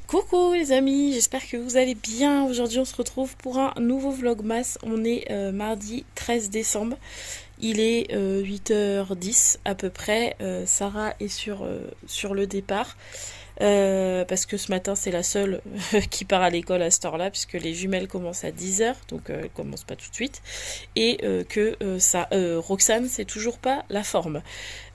Coucou les amis, j'espère que vous allez bien. Aujourd'hui on se retrouve pour un nouveau vlogmas. On est mardi 13 décembre. Il est 8h10 à peu près. Sarah est sur le départ. Parce que ce matin c'est la seule qui part à l'école à cette heure-là, puisque les jumelles commencent à 10h, donc elles commencent pas tout de suite, et Roxane c'est toujours pas la forme.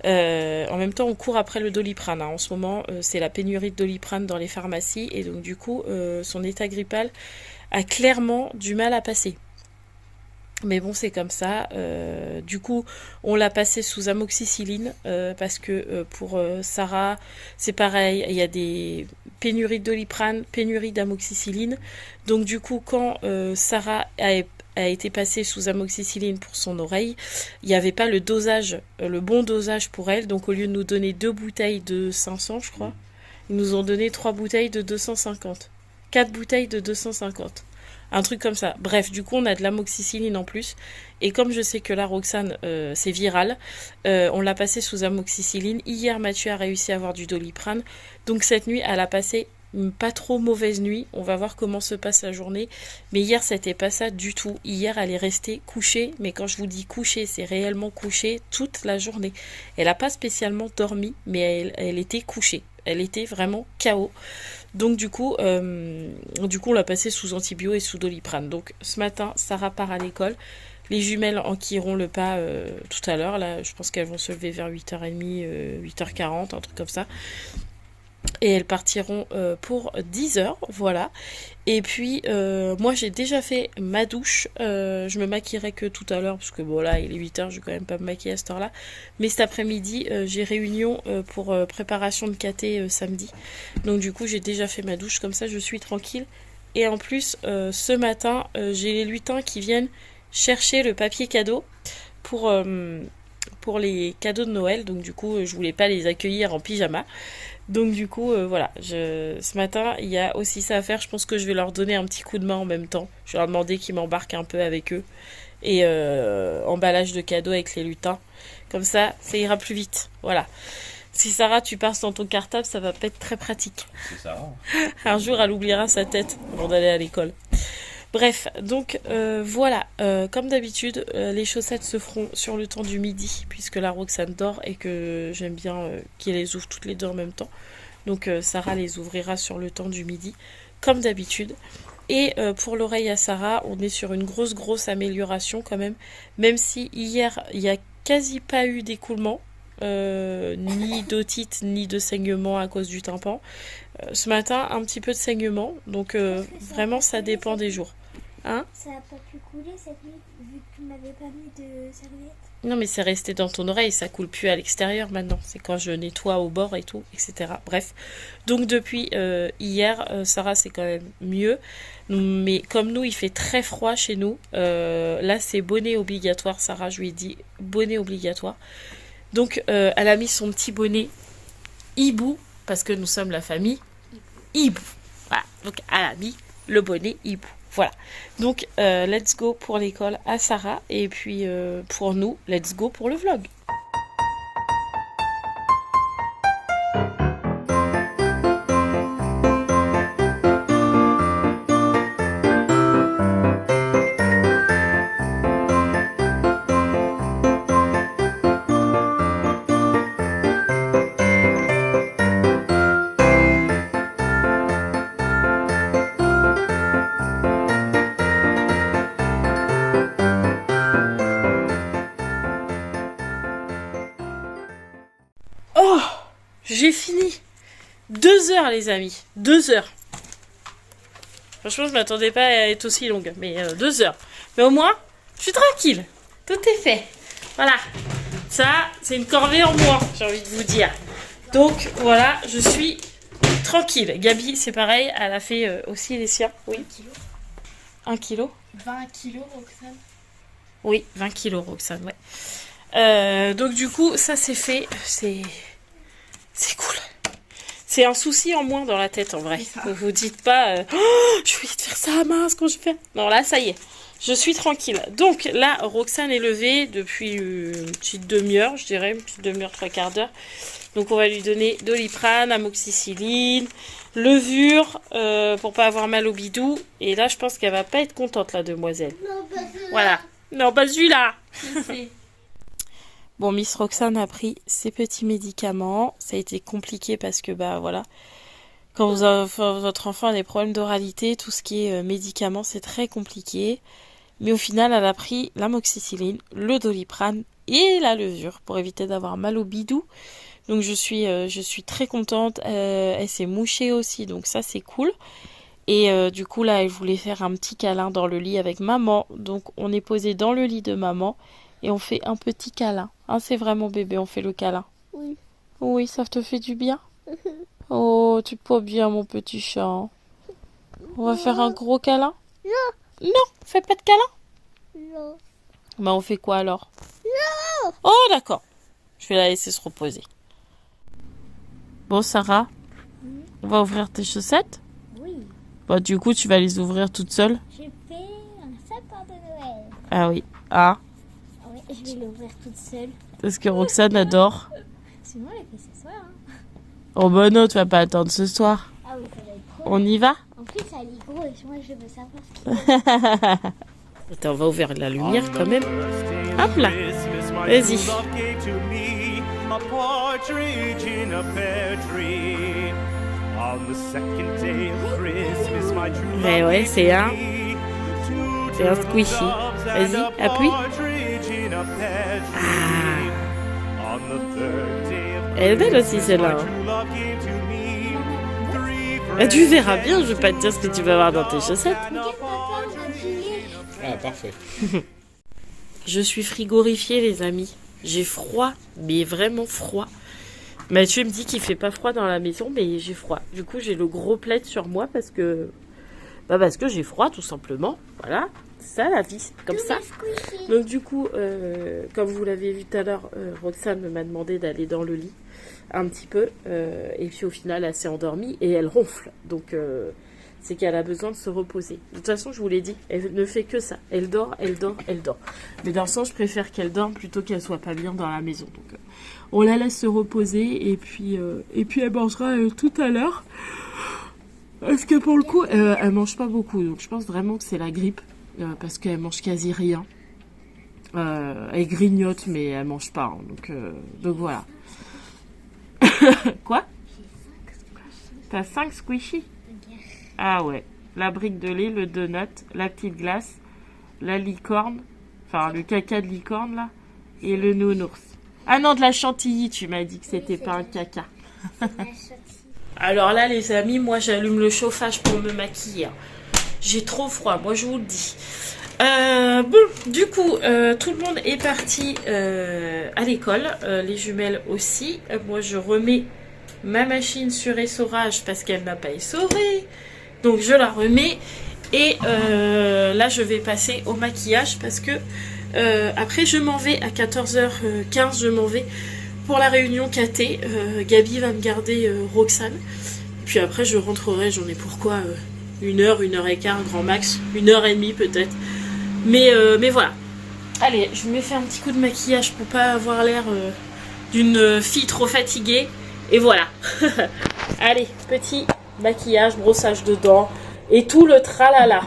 En même temps on court après le Doliprane, hein. En ce moment c'est la pénurie de Doliprane dans les pharmacies, et donc du coup son état grippal a clairement du mal à passer. Mais bon, c'est comme ça. Du coup, on l'a passé sous amoxicilline parce que pour Sarah, c'est pareil. Il y a des pénuries de Doliprane, pénuries d'amoxicilline. Donc du coup, quand Sarah a été passée sous amoxicilline pour son oreille, il n'y avait pas le dosage, le bon dosage pour elle. Donc au lieu de nous donner 2 bouteilles de 500, je crois, ils nous ont donné 3 bouteilles de 250. 4 bouteilles de 250. Un truc comme ça. Bref, du coup, on a de l'amoxicilline en plus. Et comme je sais que la Roxane, c'est viral, on l'a passé sous amoxicilline. Hier, Mathieu a réussi à avoir du Doliprane. Donc cette nuit, elle a passé une pas trop mauvaise nuit. On va voir comment se passe la journée. Mais hier, c'était pas ça du tout. Hier, elle est restée couchée. Mais quand je vous dis couchée, c'est réellement couchée toute la journée. Elle n'a pas spécialement dormi, mais elle était couchée. Elle était vraiment KO. Donc du coup, on l'a passé sous antibio et sous Doliprane. Donc ce matin, Sarah part à l'école. Les jumelles enquilleront le pas tout à l'heure. Là, je pense qu'elles vont se lever vers 8h30, 8h40, un truc comme ça. Et elles partiront pour 10h, voilà. Et puis, moi, j'ai déjà fait ma douche. Je me maquillerai que tout à l'heure, parce que bon, là, il est 8h, je vais quand même pas me maquiller à cette heure-là. Mais cet après-midi, j'ai réunion pour préparation de caté samedi. Donc, du coup, j'ai déjà fait ma douche, comme ça, je suis tranquille. Et en plus, ce matin, j'ai les lutins qui viennent chercher le papier cadeau pour les cadeaux de Noël. Donc, du coup, je voulais pas les accueillir en pyjama. Donc du coup, voilà, ce matin, il y a aussi ça à faire. Je pense que je vais leur donner un petit coup de main en même temps. Je vais leur demander qu'ils m'embarquent un peu avec eux. Et emballage de cadeaux avec les lutins. Comme ça ira plus vite. Voilà. Si Sarah, tu passes dans ton cartable, ça va pas être très pratique. C'est ça. Un jour, elle oubliera sa tête avant d'aller à l'école. Bref, donc voilà, comme d'habitude, les chaussettes se feront sur le temps du midi, puisque la Roxane dort et que j'aime bien qu'elle les ouvre toutes les deux en même temps. Donc Sarah les ouvrira sur le temps du midi, comme d'habitude. Et pour l'oreille à Sarah, on est sur une grosse amélioration quand même si hier, il n'y a quasi pas eu d'écoulement. Ni d'otite ni de saignement à cause du tympan. Ce matin, un petit peu de saignement, donc vraiment ça dépend des jours. Hein? Ça n'a pas pu couler cette nuit vu que tu m'avais pas mis de serviette. Non, mais c'est resté dans ton oreille, ça coule plus à l'extérieur maintenant. C'est quand je nettoie au bord et tout, etc. Bref. Donc depuis hier, Sarah c'est quand même mieux. Mais comme nous, il fait très froid chez nous. Là, c'est bonnet obligatoire. Sarah, je lui ai dit bonnet obligatoire. Donc elle a mis son petit bonnet hibou, parce que nous sommes la famille hibou. Voilà. Donc elle a mis le bonnet hibou. Voilà, donc let's go pour l'école à Sarah, et puis pour nous, let's go pour le vlog. Oh, j'ai fini. 2 heures les amis, 2 heures. Franchement, je m'attendais pas à être aussi longue, mais 2 heures. Mais au moins, je suis tranquille. Tout est fait. Voilà. Ça, c'est une corvée en moins, j'ai envie de vous dire. Donc, voilà, je suis tranquille. Gabi, c'est pareil, elle a fait aussi les siens. Oui. 1 kilo. 20 kilos, Roxane. Oui, 20 kilos, Roxane, ouais. Donc, du coup, ça, c'est fait. C'est cool. C'est un souci en moins dans la tête, en vrai. Vous vous dites pas, oh, je vais te faire ça, mince, quand je fais. Non, là, ça y est. Je suis tranquille. Donc là, Roxane est levée depuis une petite demi-heure, je dirais, une petite demi-heure, 3 quarts d'heure. Donc on va lui donner Doliprane, amoxicilline, levure pour pas avoir mal au bidou. Et là, je pense qu'elle va pas être contente, la demoiselle. Non, pas celui-là. Voilà. Non, pas celui-là. Bon, Miss Roxane a pris ses petits médicaments. Ça a été compliqué parce que, bah voilà, quand votre enfant a des problèmes d'oralité, tout ce qui est médicaments, c'est très compliqué. Mais au final, elle a pris l'amoxicilline, le Doliprane et la levure pour éviter d'avoir mal au bidou. Donc je suis très contente. Elle s'est mouchée aussi, donc ça c'est cool. Et du coup là, elle voulait faire un petit câlin dans le lit avec maman. Donc on est posé dans le lit de maman et on fait un petit câlin. Hein, c'est vraiment bébé, on fait le câlin. Oui. Oui, ça te fait du bien. Oh, tu peux bien mon petit chat. On va faire un gros câlin. Non. Non, fais pas de câlin. Non. Bah on fait quoi alors? Non. Oh d'accord. Je vais la laisser se reposer. Bon Sarah, on va ouvrir tes chaussettes? Oui. Bah du coup tu vas les ouvrir toute seule? J'ai fait un sapin de Noël. Ah oui. Ah, Oui, je vais l'ouvrir toute seule. parce que Roxane adore. Sinon, elle fait ce soir. Hein. Oh bah non, tu vas pas attendre ce soir. Ah oui, ça va être trop. On y va? En plus, ça lit gros et moi, je veux savoir ce qu'il y a. Attends, on va ouvrir la lumière quand même. Hop là. Vas-y. Mais ouais, c'est un squishy. Vas-y, appuie. Ah. Elle est belle aussi celle-là. Hein. Ah, tu verras bien, je vais pas te dire ce que tu vas avoir dans tes chaussettes. Regarde, papa, on a plié. Ah, parfait. Je suis frigorifiée, les amis. J'ai froid, mais vraiment froid. Mathieu me dit qu'il fait pas froid dans la maison, mais j'ai froid. Du coup, j'ai le gros plaid sur moi parce que j'ai froid, tout simplement. Voilà, c'est ça la vie, c'est comme ça. Donc du coup, comme vous l'avez vu tout à l'heure, Roxane m'a demandé d'aller dans le lit un petit peu. Et puis au final, elle s'est endormie et elle ronfle. Donc c'est qu'elle a besoin de se reposer. De toute façon, je vous l'ai dit, elle ne fait que ça. Elle dort, elle dort, elle dort. Mais dans le sens, je préfère qu'elle dorme plutôt qu'elle soit pas bien dans la maison. Donc on la laisse se reposer et puis elle mangera tout à l'heure. Parce que pour le coup, elle mange pas beaucoup. Donc je pense vraiment que c'est la grippe. Parce qu'elle mange quasi rien. Elle grignote, mais elle mange pas. Hein. Donc voilà. Quoi? T'as 5 squishies? Ah ouais. La brique de lait, le donut, la petite glace, la licorne, enfin le caca de licorne là, et le nounours. Ah non, de la chantilly, tu m'as dit que c'était pas un caca. Alors là les amis, moi j'allume le chauffage pour me maquiller. J'ai trop froid, moi je vous le dis. Bon, du coup, tout le monde est parti à l'école, les jumelles aussi. Moi je remets ma machine sur essorage parce qu'elle n'a pas essoré. Donc je la remets et là je vais passer au maquillage parce que après je m'en vais à 14h15, je m'en vais pour la réunion KT. Gabi va me garder Roxane. Puis après je rentrerai, j'en ai pourquoi 1h, 1h15 grand max, 1h30 peut-être. Mais voilà. Allez, je me fais un petit coup de maquillage pour pas avoir l'air d'une fille trop fatiguée. Et voilà. Allez, petit maquillage, brossage de dents et tout le tralala.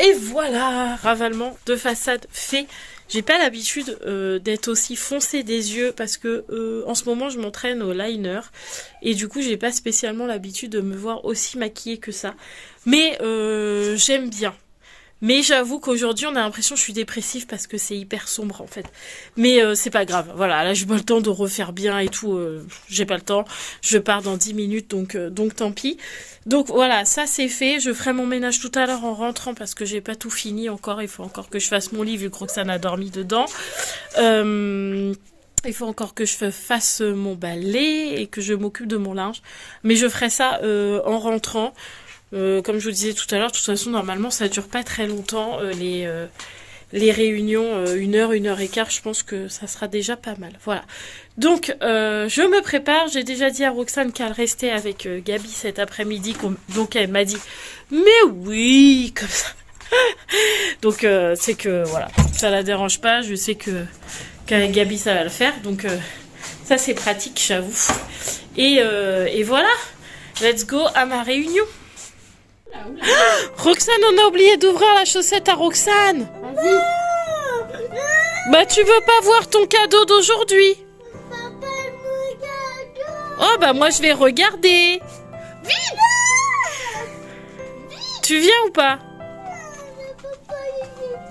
Et voilà, ravalement de façade fait. J'ai pas l'habitude d'être aussi foncée des yeux parce que en ce moment je m'entraîne au liner et du coup j'ai pas spécialement l'habitude de me voir aussi maquillée que ça. Mais j'aime bien. Mais j'avoue qu'aujourd'hui, on a l'impression que je suis dépressive parce que c'est hyper sombre, en fait. Mais c'est pas grave. Voilà, là, j'ai pas le temps de refaire bien et tout. J'ai pas le temps. Je pars dans 10 minutes, donc tant pis. Donc voilà, ça c'est fait. Je ferai mon ménage tout à l'heure en rentrant parce que j'ai pas tout fini encore. Il faut encore que je fasse mon lit vu que Roxane a dormi dedans. Il faut encore que je fasse mon balai et que je m'occupe de mon linge. Mais je ferai ça en rentrant. Comme je vous disais tout à l'heure, de toute façon, normalement, ça dure pas très longtemps. Les réunions, 1 heure et quart, je pense que ça sera déjà pas mal. Voilà. Donc, je me prépare. J'ai déjà dit à Roxane qu'elle restait avec Gabi cet après-midi. Donc, elle m'a dit, mais oui, comme ça. Donc, c'est que, voilà, ça la dérange pas. Je sais qu'avec Gabi, ça va le faire. Donc, ça, c'est pratique, j'avoue. Et voilà. Let's go à ma réunion. Roxane, on a oublié d'ouvrir la chaussette à Roxane. Vas-y. Bah, tu veux pas voir ton cadeau d'aujourd'hui? Papa, mon cadeau. Oh, bah, moi, je vais regarder. Vite. Tu viens ou pas?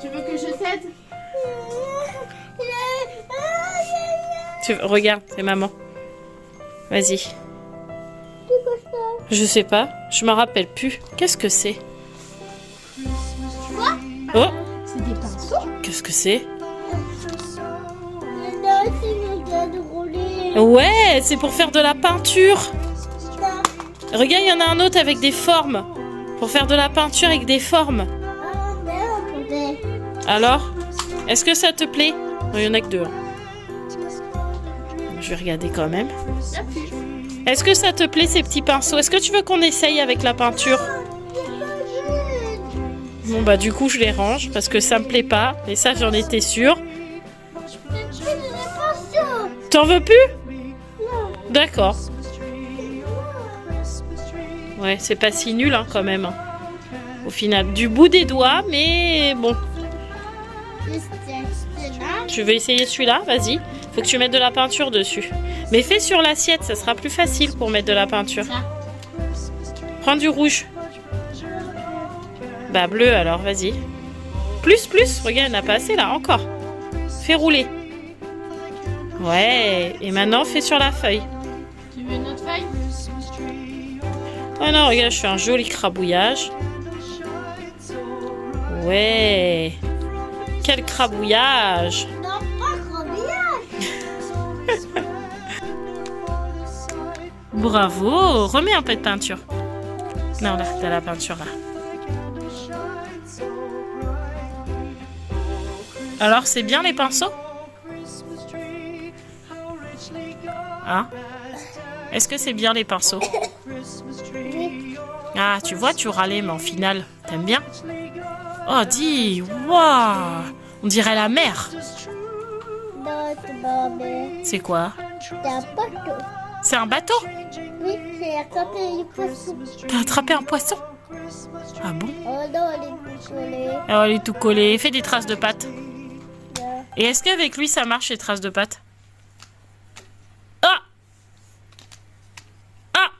Tu veux que je cède? Regarde, c'est maman. Vas-y. Je sais pas, je me rappelle plus. Qu'est-ce que c'est? Quoi? Oh, C'est des pinceaux. qu'est-ce que c'est? Non, c'est de rouler. Ouais, c'est pour faire de la peinture. Regarde, il y en a un autre avec des formes. Pour faire de la peinture avec des formes. Ah, merde. Alors, est-ce que ça te plaît? Non, il y en a que 2. Je vais regarder quand même. Est-ce que ça te plaît ces petits pinceaux? Est-ce que tu veux qu'on essaye avec la peinture? Bon bah du coup je les range parce que ça me plaît pas. Et ça j'en étais sûre. T'en veux plus? D'accord. Ouais, c'est pas si nul hein, quand même. Hein. Au final, du bout des doigts, mais bon. Tu veux essayer celui-là? Vas-y. Faut que tu mettes de la peinture dessus. Mais fais sur l'assiette, ça sera plus facile pour mettre de la peinture. Prends du rouge. Bah bleu alors, vas-y. Plus, regarde, il n'y en a pas assez là, encore. Fais rouler. Ouais, et maintenant fais sur la feuille. Tu veux une autre feuille? Oh non, regarde, je fais un joli crabouillage. Ouais. Quel crabouillage. Non, pas crabouillage. Bravo, remets un peu de peinture. Non, là, t'as la peinture là. Alors, c'est bien les pinceaux? Hein? Est-ce que c'est bien les pinceaux? Ah, tu vois, tu râlais, mais en finale, t'aimes bien? Oh, dis, waouh! On dirait la mer. Non, c'est pas mais C'est quoi? c'est un bateau. C'est un bateau? Oui, c'est attraper les poissons. T'as attrapé un poisson? Ah bon? Oh non, elle est tout collée. Oh, il est tout collé. Fais des traces de pattes. Non. Et est-ce qu'avec lui, ça marche, les traces de pattes? Ah! Ah!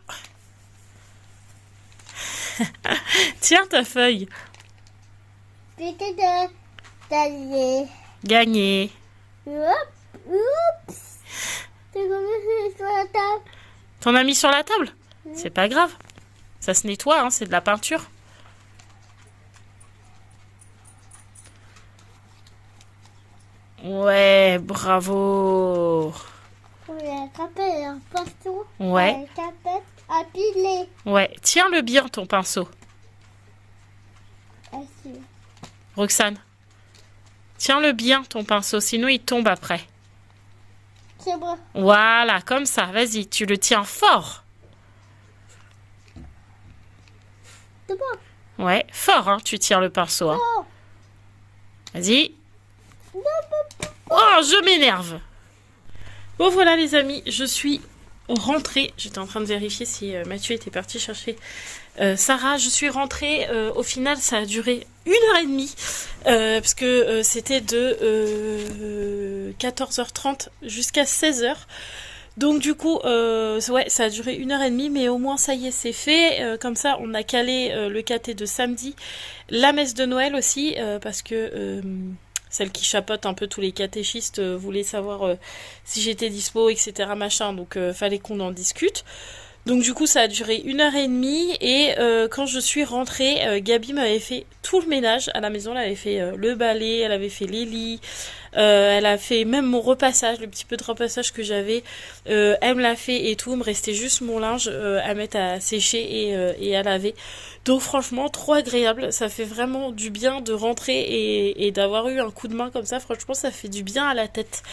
Tiens ta feuille. Peut-être d'aller. Gagné. Oups. C'est comme si sur la table. T'en as mis sur la table? C'est pas grave. Ça se nettoie, hein, c'est de la peinture. Ouais, bravo. On va attraper un poisson. Ouais. Avec un tête à piler. Ouais, tiens-le bien ton pinceau. Assis. Roxane. Tiens-le bien ton pinceau, sinon il tombe après. C'est bon. Voilà, comme ça, vas-y, tu le tiens fort. C'est bon. Ouais, fort, hein, tu tiens le pinceau. Hein. Oh. Vas-y. Oh, je m'énerve. Bon, voilà les amis, je suis rentrée. J'étais en train de vérifier si Mathieu était parti chercher Sarah. Je suis rentrée. Au final, ça a duré 1h30. Parce que c'était de 14h30 jusqu'à 16h. Donc du coup, ouais, ça a duré 1 h 30, mais au moins ça y est, c'est fait. Comme ça, on a calé le caté de samedi, la messe de Noël aussi, parce que celle qui chapeaute un peu tous les catéchistes voulait savoir si j'étais dispo, etc. machin, donc fallait qu'on en discute. Donc du coup ça a duré 1 h 30 et quand je suis rentrée, Gabi m'avait fait tout le ménage à la maison, elle avait fait le balai, elle avait fait les lits, elle a fait même mon repassage, le petit peu de repassage que j'avais, elle me l'a fait et tout, il me restait juste mon linge à mettre à sécher et à laver. Donc franchement trop agréable, ça fait vraiment du bien de rentrer et d'avoir eu un coup de main comme ça, franchement ça fait du bien à la tête.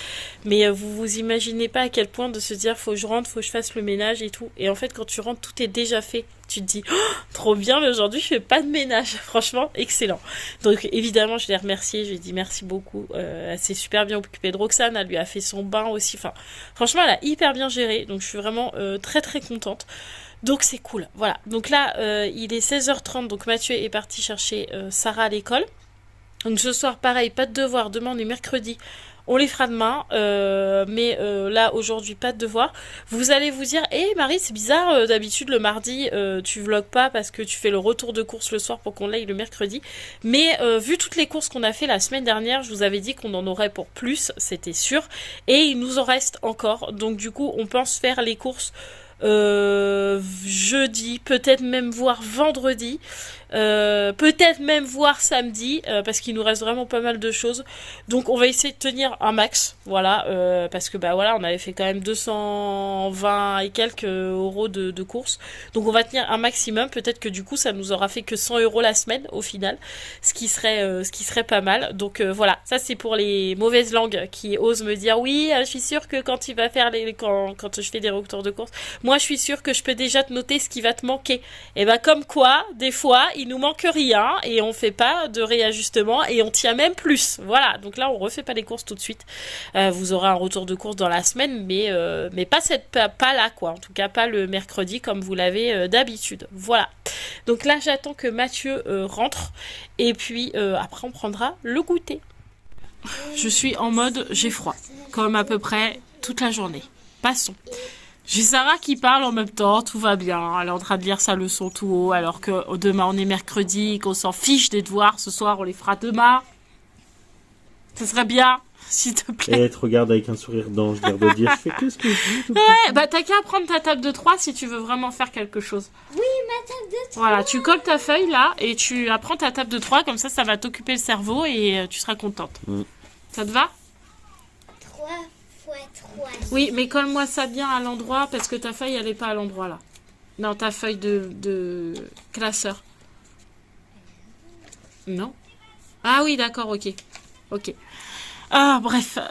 Mais vous vous imaginez pas à quel point de se dire faut que je rentre, faut que je fasse le ménage et tout. Et en fait quand tu rentres tout est déjà fait. Tu te dis oh, trop bien, mais aujourd'hui je fais pas de ménage. Franchement excellent. Donc évidemment je l'ai remerciée, je lui ai dit merci beaucoup. Elle s'est super bien occupée de Roxane, elle lui a fait son bain aussi. Enfin franchement elle a hyper bien géré. Donc je suis vraiment très très contente. Donc c'est cool, voilà. Donc là, il est 16h30, donc Mathieu est parti chercher Sarah à l'école. Donc ce soir, pareil, pas de devoirs. Demain, on est mercredi. On les fera demain. Mais là, aujourd'hui, pas de devoirs. Vous allez vous dire, Marie, c'est bizarre, d'habitude, le mardi, tu vlogs pas parce que tu fais le retour de course le soir pour qu'on l'aille le mercredi. Mais vu toutes les courses qu'on a fait la semaine dernière, je vous avais dit qu'on en aurait pour plus, c'était sûr. Et il nous en reste encore. Donc du coup, on pense faire les courses jeudi, peut-être même voir vendredi, peut-être même voir samedi, parce qu'il nous reste vraiment pas mal de choses. Donc on va essayer de tenir un max, voilà, parce que bah voilà, on avait fait quand même 220 et quelques euros de courses. Donc on va tenir un maximum. Peut-être que du coup ça nous aura fait que 100 euros la semaine au final, ce qui serait pas mal. Donc voilà, ça c'est pour les mauvaises langues qui osent me dire oui, je suis sûre que quand il va faire quand je fais des retours de courses, moi je suis sûre que je peux déjà te noter ce qui va te manquer. Et ben comme quoi, des fois il nous manque rien et on fait pas de réajustement et on tient même plus. Voilà, donc là on refait pas les courses tout de suite. Vous aurez un retour de course dans la semaine, mais pas là quoi. En tout cas pas le mercredi comme vous l'avez d'habitude. Voilà. Donc là j'attends que Mathieu rentre et puis après on prendra le goûter. Je suis en mode j'ai froid, comme à peu près toute la journée. Passons. J'ai Sarah qui parle en même temps, tout va bien. Elle est en train de lire sa leçon tout haut, alors que demain on est mercredi, qu'on s'en fiche des devoirs. Ce soir on les fera demain. Ce serait bien, s'il te plaît. Et elle te regarde avec un sourire d'ange, l'air de dire je fais que ce que je dis. Ouais, bah t'as qu'à prendre ta table de 3 si tu veux vraiment faire quelque chose. Oui, ma table de 3. Voilà, tu colles ta feuille là et tu apprends ta table de 3, comme ça va t'occuper le cerveau et tu seras contente. Ça te va? 3 fois 3. Oui, mais colle-moi ça bien à l'endroit parce que ta feuille elle est pas à l'endroit là. Non, ta feuille de classeur. Non. Ah oui, d'accord, ok. Ok. Ah, bref, on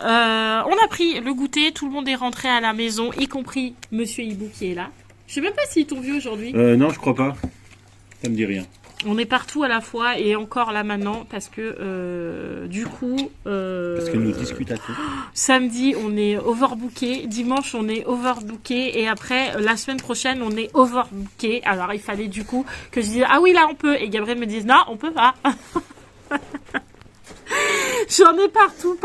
a pris le goûter, tout le monde est rentré à la maison, y compris Monsieur Hibou qui est là. Je sais même pas s'ils t'ont vu aujourd'hui. Non, je crois pas. Ça me dit rien. On est partout à la fois et encore là maintenant parce que du coup... Parce que nous discutons à tout. Samedi, on est overbooké. Dimanche, on est overbooké. Et après, la semaine prochaine, on est overbooké. Alors, il fallait du coup que je dise ah oui, là, on peut. Et Gabriel me dise non, on peut pas. J'en ai partout.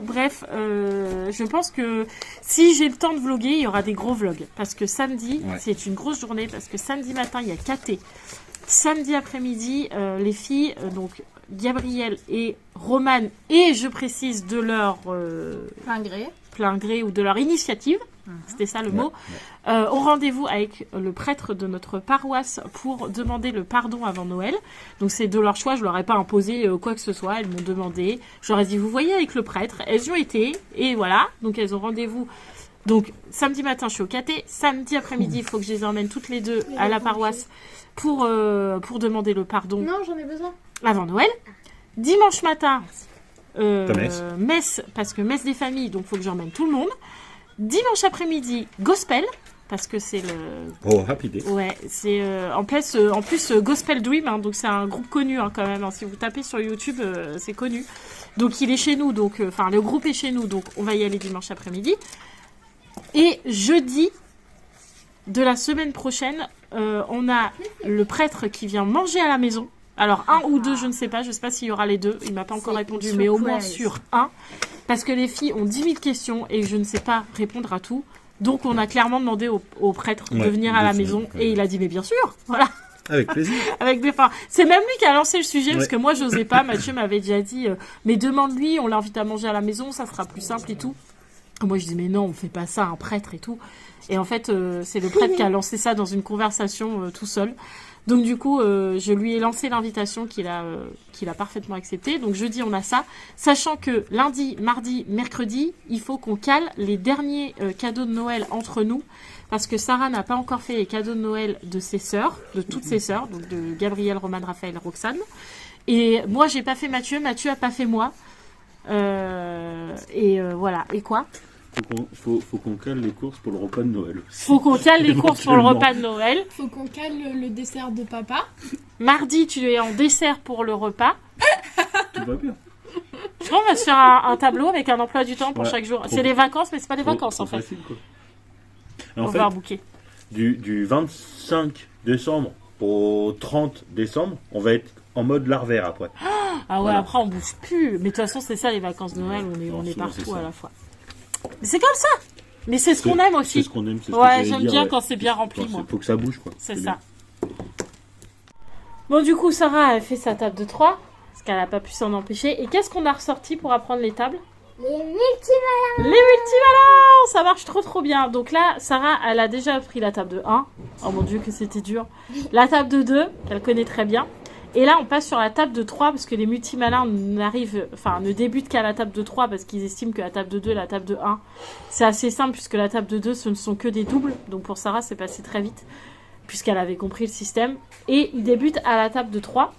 Bref, je pense que si j'ai le temps de vlogger, il y aura des gros vlogs. Parce que samedi, c'est une grosse journée. Parce que samedi matin, il y a KT. Samedi après-midi, les filles, donc Gabrielle et Romane, et je précise de leur plein gré ou de leur initiative, c'était ça le mot, ont rendez-vous avec le prêtre de notre paroisse pour demander le pardon avant Noël. Donc c'est de leur choix, je leur ai pas imposé quoi que ce soit, elles m'ont demandé, je leur ai dit vous voyez avec le prêtre, elles y ont été, et voilà, donc elles ont rendez-vous. Donc samedi matin je suis au caté, samedi après-midi il faut que je les emmène toutes les deux à la paroisse pour demander le pardon. Non, j'en ai besoin. Avant Noël. Dimanche matin, messe. Messe, parce que messe des familles, donc il faut que j'emmène tout le monde. Dimanche après-midi, gospel, parce que c'est le... Oh, happy day. Ouais, c'est en plus Gospel Dream, hein, donc c'est un groupe connu hein, quand même. Hein, si vous tapez sur YouTube, c'est connu. Donc il est chez nous, donc enfin le groupe est chez nous, donc on va y aller dimanche après-midi. Et jeudi de la semaine prochaine, on a le prêtre qui vient manger à la maison. Alors, 1 ou 2, je ne sais pas s'il y aura les 2. Il m'a pas encore répondu, mais au moins sur 1. Parce que les filles ont 10 000 questions et je ne sais pas répondre à tout. Donc on a clairement demandé au prêtre de Ouais, venir à la de maison venir, ouais. et il a dit mais bien sûr, voilà. Avec plaisir. Avec des enfin, c'est même lui qui a lancé le sujet parce Ouais. que moi j'osais pas. Mathieu m'avait déjà dit mais demande-lui, on l'invite à manger à la maison, ça sera plus simple et tout. Moi je dis mais non, on fait pas ça, un prêtre et tout. Et en fait c'est le prêtre qui a lancé ça dans une conversation tout seul. Donc du coup je lui ai lancé l'invitation qu'il a parfaitement acceptée. Donc jeudi on a ça, sachant que lundi, mardi, mercredi, il faut qu'on cale les derniers cadeaux de Noël entre nous. Parce que Sarah n'a pas encore fait les cadeaux de Noël de ses sœurs, de toutes ses sœurs, donc de Gabrielle, Romane, Raphaël, Roxane. Et moi, j'ai pas fait Mathieu a pas fait moi. Voilà. Et quoi? Faut qu'on cale les courses pour le repas de Noël. Faut qu'on cale les courses pour le repas de Noël. Faut qu'on cale le dessert de papa. Mardi, tu es en dessert pour le repas. Tout va bien. Je crois qu'on va se faire un tableau avec un emploi du temps pour Ouais. chaque jour. Trop C'est les vacances, mais c'est pas des Trop- vacances trop en fait. facile, quoi. Et On en va fait, avoir bouquet. du 25 décembre au 30 décembre, on va être en mode larvaire après. Ah ouais, Voilà. après on bouge plus. Mais de toute façon, c'est ça les vacances de Noël, on est souvent, c'est partout ça. à la fois. Mais c'est comme ça. Mais c'est ce qu'on aime C'est aussi. ce qu'on aime, c'est ce que Ouais, j'allais j'aime dire, bien ouais. quand c'est bien rempli, moi. Faut que ça bouge, quoi. C'est bien. ça. Bon, du coup, Sarah a fait sa table de 3, parce qu'elle n'a pas pu s'en empêcher. Et qu'est-ce qu'on a ressorti pour apprendre les tables? Les multimalins. Les multimalins! Ça marche trop bien. Donc là, Sarah, elle a déjà pris la table de 1. Oh mon Dieu, que c'était dur. La table de 2, qu'elle connaît très bien. Et là, on passe sur la table de 3, parce que les multimalins ne débutent qu'à la table de 3, parce qu'ils estiment que la table de 2 et la table de 1, c'est assez simple, puisque la table de 2, ce ne sont que des doubles. Donc pour Sarah, c'est passé très vite, puisqu'elle avait compris le système. Et ils débutent à la table de 3.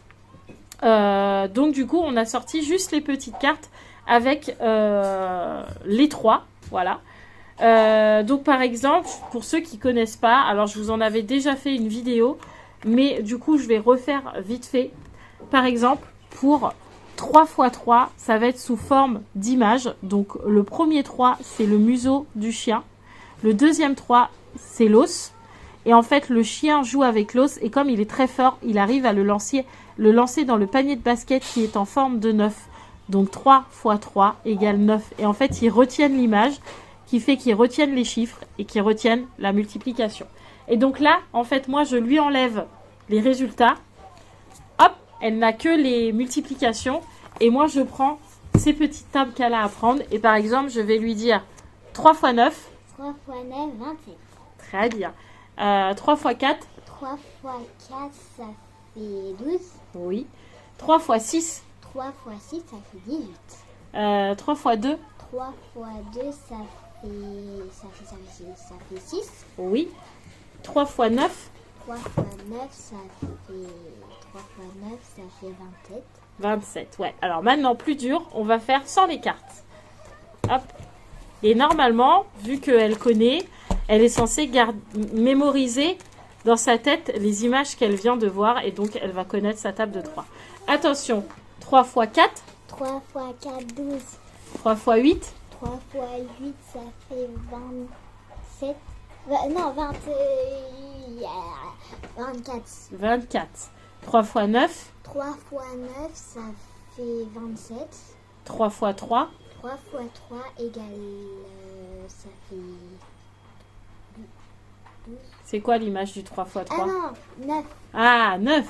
Donc du coup, on a sorti juste les petites cartes avec les 3. Voilà. Donc par exemple, pour ceux qui connaissent pas, alors je vous en avais déjà fait une vidéo, mais du coup je vais refaire vite fait. Par exemple, pour 3 x 3, ça va être sous forme d'image. Donc le premier 3, c'est le museau du chien. Le deuxième 3, c'est l'os. Et en fait, le chien joue avec l'os, et comme il est très fort, il arrive à le lancer dans le panier de basket qui est en forme de 9. Donc 3 x 3 égale 9. Et en fait, ils retiennent l'image, qui fait qu'ils retiennent les chiffres et qu'ils retiennent la multiplication. Et donc là, en fait, moi, je lui enlève les résultats. Hop, elle n'a que les multiplications. Et moi, je prends ces petites tables qu'elle a à prendre. Et par exemple, je vais lui dire 3 x 9. 3 x 9, 27. Très bien. 3 x 4. 3 x 4, ça fait 12. Oui. 3 x 6. 3 x 6, ça fait 18. 3 x 2. 3 x 2, ça fait 6. Oui. 3 x 9. 3 x 9, ça fait 3 x 9, ça fait 27. 27, ouais. Alors maintenant, plus dur, on va faire sans les cartes. Hop. Et normalement, vu qu'elle connaît, elle est censée mémoriser dans sa tête les images qu'elle vient de voir. Et donc, elle va connaître sa table de 3. Attention, 3 x 4. 3 x 4, 12. 3 x 8. 3 x 8, ça fait 27. Non, 24. 24. 3 x 9. 3 x 9, ça fait 27. 3 x 3. 3 x 3 égale... ça fait... 12. C'est quoi l'image du 3 x 3? Ah non, 9. Ah, 9.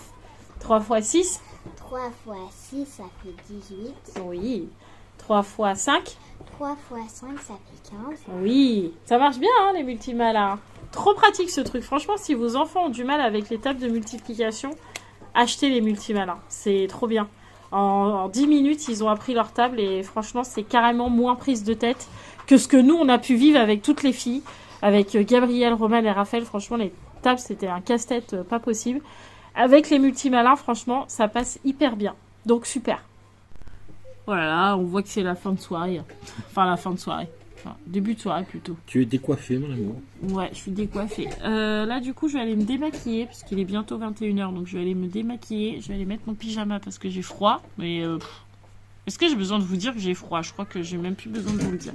3 x 6. 3 x 6, ça fait 18. Oui. 3 x 5. 3 x 5, ça fait 15. Oui. Ça marche bien, hein, les multimalins. Trop pratique ce truc. Franchement, si vos enfants ont du mal avec les tables de multiplication, achetez les multimalins. C'est trop bien. En 10 minutes, ils ont appris leur table et franchement, c'est carrément moins prise de tête que ce que nous, on a pu vivre avec toutes les filles. Avec Gabrielle, Romane et Raphaël, franchement, les tables, c'était un casse-tête pas possible. Avec les multimalins, franchement, ça passe hyper bien. Donc, super. Voilà, on voit que c'est la fin de soirée. Enfin, la fin de soirée. Enfin, début de soirée, plutôt. Tu es décoiffé, mon amour. Ouais, je suis décoiffée. Là, du coup, je vais aller me démaquiller, parce qu'il est bientôt 21h, donc je vais aller me démaquiller. Je vais aller mettre mon pyjama, parce que j'ai froid. Mais, est-ce que j'ai besoin de vous dire que j'ai froid? Je crois que j'ai même plus besoin de vous le dire.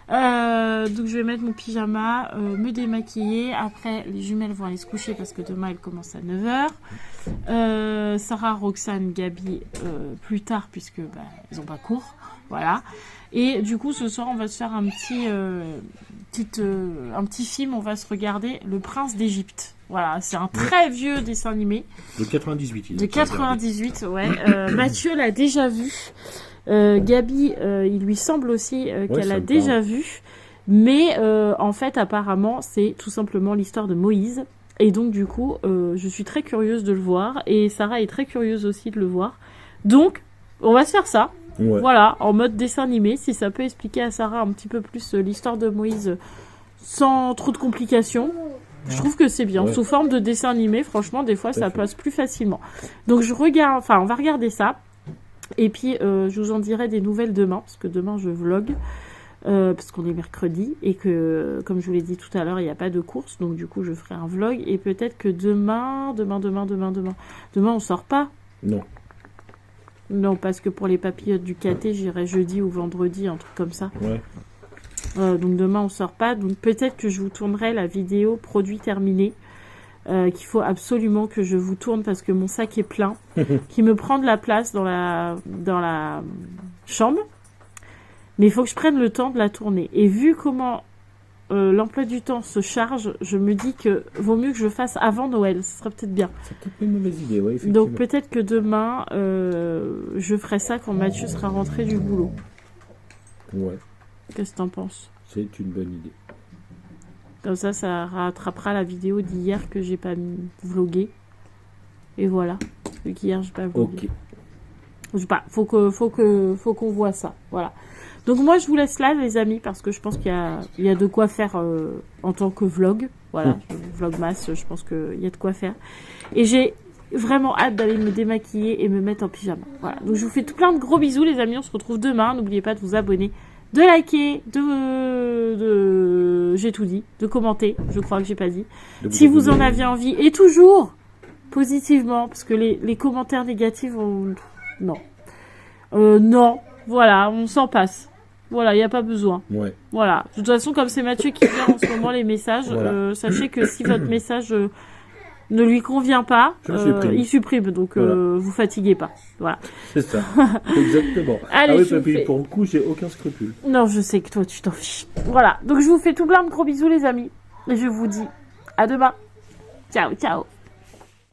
Donc je vais mettre mon pyjama, me démaquiller. Après, les jumelles vont aller se coucher parce que demain elles commencent à 9h. Sarah, Roxane, Gabi plus tard puisque elles n'ont pas cours. Voilà. Et du coup, ce soir, on va se faire un petit film. On va se regarder Le Prince d'Égypte. Voilà, c'est un très vieux dessin animé. De 98. De 98, ouais. Mathieu l'a déjà vu. Gabi, il lui semble aussi qu'elle ça l'a me déjà parle. vu. Mais en fait, apparemment, c'est tout simplement l'histoire de Moïse. Et donc, du coup, je suis très curieuse de le voir. Et Sarah est très curieuse aussi de le voir. Donc, on va se faire ça. Ouais. Voilà, en mode dessin animé. Si ça peut expliquer à Sarah un petit peu plus l'histoire de Moïse sans trop de complications. Je trouve que c'est bien. Ouais. Sous forme de dessin animé, franchement, des fois, ça passe plus facilement. Donc, on va regarder ça. Et puis, je vous en dirai des nouvelles demain, parce que demain, je vlog. Parce qu'on est mercredi et que, comme je vous l'ai dit tout à l'heure, il n'y a pas de course. Donc, du coup, je ferai un vlog. Et peut-être que demain, on sort pas. Non. Non, parce que pour les papillotes du KT, j'irai jeudi ou vendredi, un truc comme ça. Ouais. Donc demain, on sort pas. Donc peut-être que je vous tournerai la vidéo produit terminé. Qu'il faut absolument que je vous tourne parce que mon sac est plein. Qui me prend de la place dans la chambre. Mais il faut que je prenne le temps de la tourner. Et vu comment l'emploi du temps se charge, je me dis que vaut mieux que je fasse avant Noël. Ce serait peut-être bien. C'est peut-être pas une mauvaise idée, ouais, effectivement. Donc peut-être que demain, je ferai ça quand Mathieu sera rentré du boulot. Ouais, Qu'est-ce que t'en penses? c'est une bonne idée. Comme ça rattrapera la vidéo d'hier que j'ai pas vlogué. Et voilà. Vu qu'hier, j'ai pas vlogué. Ok. Je sais pas, faut qu'on voit ça. Voilà. Donc moi, je vous laisse là, les amis, parce que je pense qu'il y a de quoi faire en tant que vlog. Voilà, vlogmas, je pense qu'il y a de quoi faire. Et j'ai vraiment hâte d'aller me démaquiller et me mettre en pyjama. Voilà. Donc je vous fais tout plein de gros bisous, les amis. On se retrouve demain. N'oubliez pas de vous abonner, de liker, j'ai tout dit, de commenter. Je crois que j'ai pas dit. Si vous en aviez envie, et toujours positivement, parce que les commentaires négatifs, non. Non. Voilà, on s'en passe. Voilà, il n'y a pas besoin. Ouais. Voilà. De toute façon, comme c'est Mathieu qui gère en ce moment les messages, Voilà. sachez que si votre message ne lui convient pas, il supprime. Donc, Voilà. vous fatiguez pas. Voilà. C'est ça. Exactement. Allez, ah oui, je vous papy, fais- pour le coup, j'ai aucun scrupule. Non, je sais que toi, tu t'en fiches. Voilà. Donc, je vous fais tout plein de gros bisous, les amis. Et je vous dis à demain. Ciao, ciao.